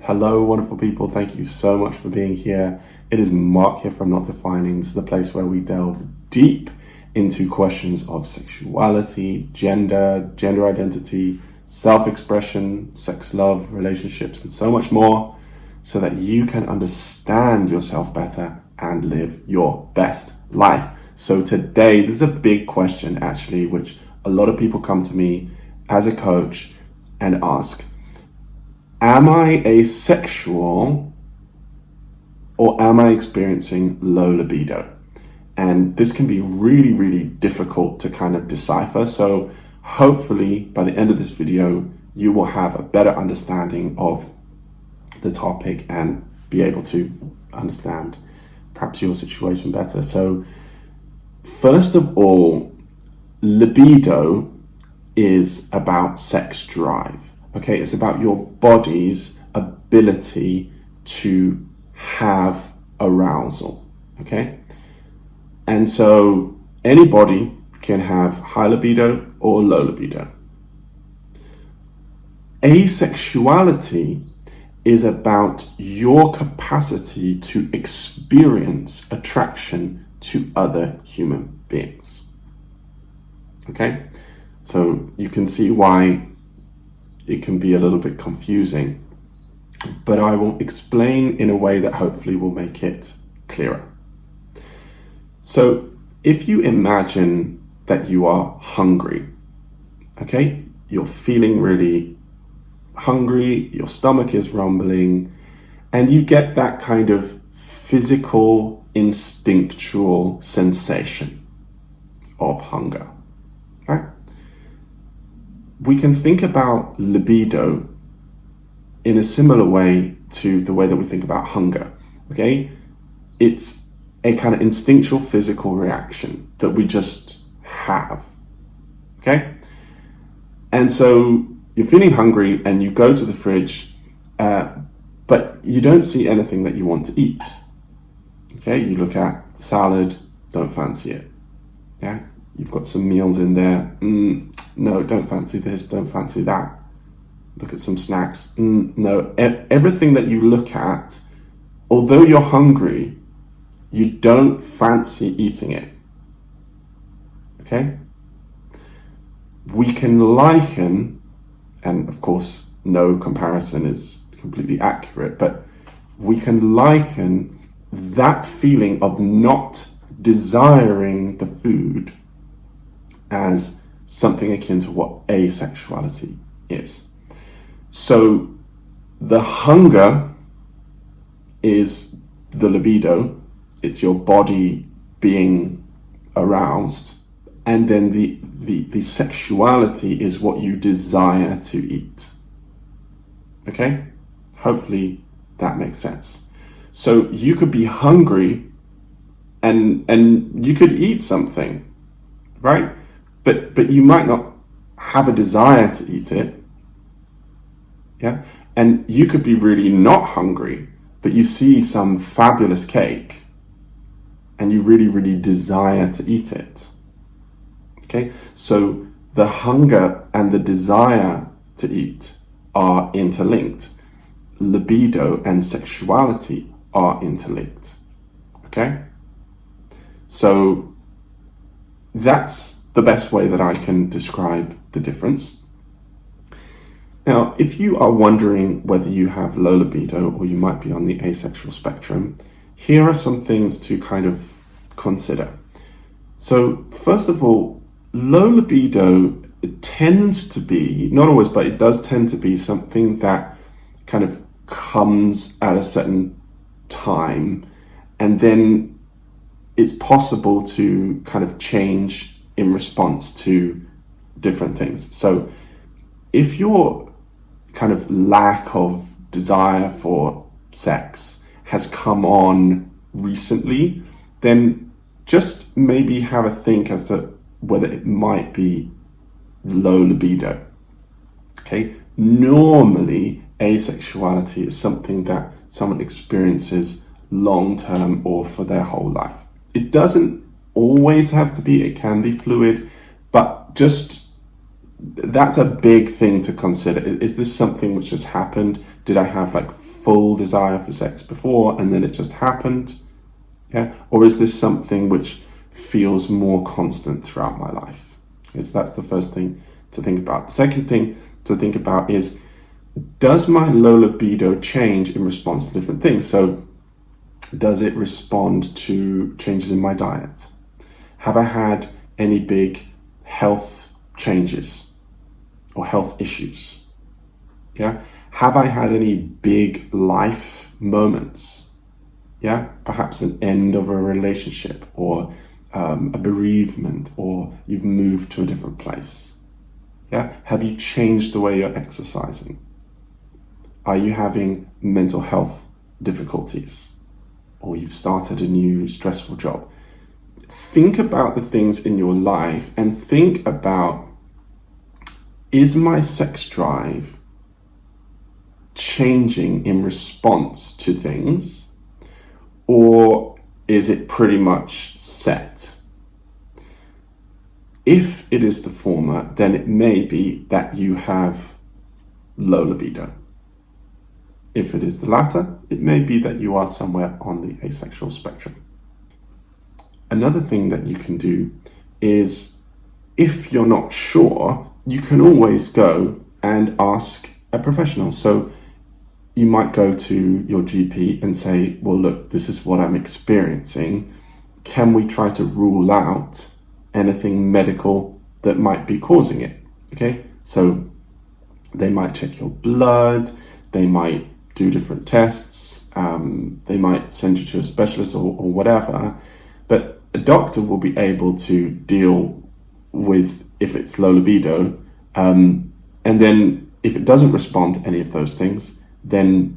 Hello, wonderful people. Thank you so much for being here. It is Mark here from Not Defining. This is the place where we delve deep into questions of sexuality, gender identity, self-expression, sex, love, relationships, and so much more, so that you can understand yourself better and live your best life. So today, this is a big question actually, which a lot of people come to me as a coach and ask, am I asexual or am I experiencing low libido? And this can be really, really difficult to kind of decipher. So hopefully by the end of this video, you will have a better understanding of the topic and be able to understand perhaps your situation better. So first of all, libido is about sex drive. Okay, it's about your body's ability to have arousal. Okay, and so anybody can have high libido or low libido. Asexuality is about your capacity to experience attraction to other human beings. Okay, so you can see why it can be a little bit confusing, but I will explain in a way that hopefully will make it clearer. So if you imagine that you are hungry, okay, you're feeling really hungry, your stomach is rumbling, and you get that kind of physical, instinctual sensation of hunger, right? We can think about libido in a similar way to the way that we think about hunger, okay? It's a kind of instinctual physical reaction that we just have, okay? And so you're feeling hungry and you go to the fridge, but you don't see anything that you want to eat, okay? You look at the salad, don't fancy it, yeah? You've got some meals in there, no, don't fancy this, don't fancy that. Look at some snacks. No, everything that you look at, although you're hungry, you don't fancy eating it. Okay? We can liken, and of course, no comparison is completely accurate, but we can liken that feeling of not desiring the food as something akin to what asexuality is. So the hunger is the libido, it's your body being aroused, and then the sexuality is what you desire to eat. Okay? Hopefully that makes sense. So you could be hungry and you could eat something, right? But you might not have a desire to eat it, yeah? And you could be really not hungry, but you see some fabulous cake and you really, really desire to eat it, okay? So the hunger and the desire to eat are interlinked. Libido and sexuality are interlinked, okay? So that's the best way that I can describe the difference. Now, if you are wondering whether you have low libido or you might be on the asexual spectrum, here are some things to kind of consider. So first of all, low libido tends to be, not always, but it does tend to be something that kind of comes at a certain time, and then it's possible to kind of change in response to different things. So if your kind of lack of desire for sex has come on recently, then just maybe have a think as to whether it might be low libido. Okay, normally asexuality is something that someone experiences long-term or for their whole life. It doesn't always have to be, it can be fluid, but just that's a big thing to consider. Is this something which has happened? Did I have like full desire for sex before and then it just happened? Yeah. Or is this something which feels more constant throughout my life? Because that's the first thing to think about. The second thing to think about is, does my low libido change in response to different things? So does it respond to changes in my diet? Have I had any big health changes or health issues? Yeah. Have I had any big life moments? Yeah. Perhaps an end of a relationship, or a bereavement, or you've moved to a different place. Yeah. Have you changed the way you're exercising? Are you having mental health difficulties? Or you've started a new stressful job? Think about the things in your life and think about, is my sex drive changing in response to things, or is it pretty much set? If it is the former, then it may be that you have low libido. If it is the latter, it may be that you are somewhere on the asexual spectrum. Another thing that you can do is, if you're not sure, you can always go and ask a professional. So you might go to your GP and say, well, look, this is what I'm experiencing. Can we try to rule out anything medical that might be causing it? Okay, so they might check your blood, they might do different tests, they might send you to a specialist or whatever, but a doctor will be able to deal with if it's low libido, and then if it doesn't respond to any of those things, then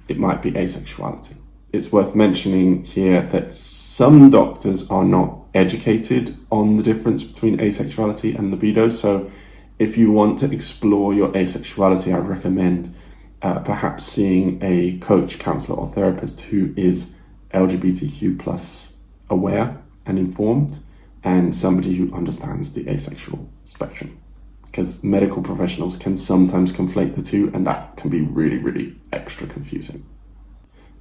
it might be asexuality. It's worth mentioning here that some doctors are not educated on the difference between asexuality and libido, so if you want to explore your asexuality, I'd recommend perhaps seeing a coach, counselor, or therapist who is LGBTQ plus aware and informed, and somebody who understands the asexual spectrum. Because medical professionals can sometimes conflate the two, and that can be really, really extra confusing.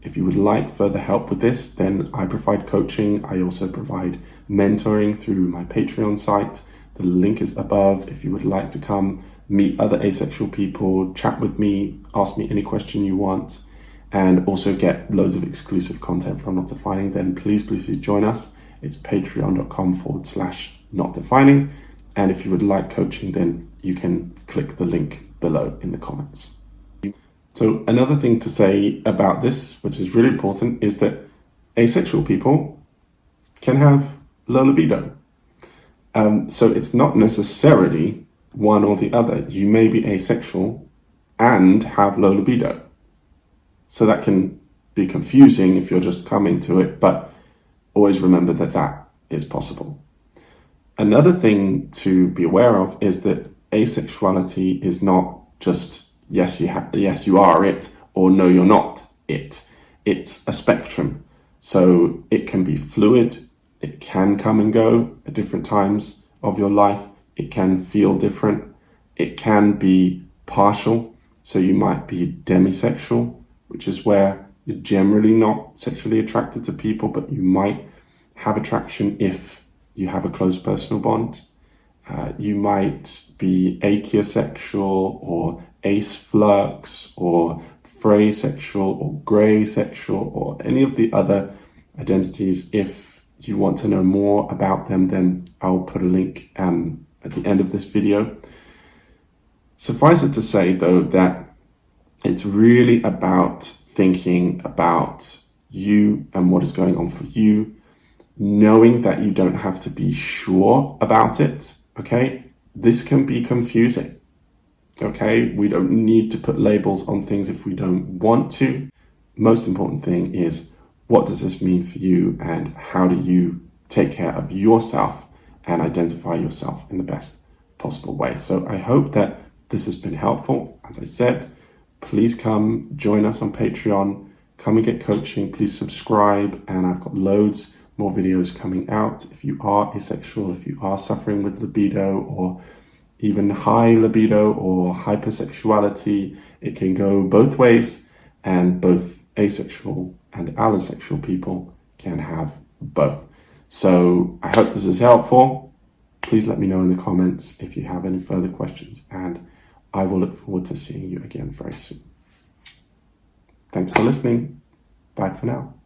If you would like further help with this, then I provide coaching. I also provide mentoring through my Patreon site. The link is above. If you would like to come meet other asexual people, chat with me, ask me any question you want, and also get loads of exclusive content from Not Defining, then please join us. It's patreon.com/notdefining. And if you would like coaching, then you can click the link below in the comments. So another thing to say about this, which is really important, is that asexual people can have low libido. So it's not necessarily one or the other. You may be asexual and have low libido. So that can be confusing if you're just coming to it, but always remember that that is possible. Another thing to be aware of is that asexuality is not just yes you are it, or no you're not it. It's a spectrum. So it can be fluid, it can come and go at different times of your life, it can feel different, it can be partial. So you might be demisexual, which is where you're generally not sexually attracted to people, but you might have attraction if you have a close personal bond. You might be aegeosexual or aceflux or phrasexual or greysexual or any of the other identities. If you want to know more about them, then I'll put a link at the end of this video. Suffice it to say, though, that it's really about thinking about you and what is going on for you, knowing that you don't have to be sure about it, okay? This can be confusing, okay? We don't need to put labels on things if we don't want to. Most important thing is, what does this mean for you, and how do you take care of yourself and identify yourself in the best possible way? So I hope that this has been helpful. As I said, please come join us on Patreon, come and get coaching, please subscribe, and I've got loads more videos coming out. If you are asexual, if you are suffering with libido, or even high libido or hypersexuality. It can go both ways, and both asexual and allosexual people can have both. So I hope this is helpful. Please let me know in the comments if you have any further questions, and I will look forward to seeing you again very soon. Thanks for listening. Bye for now.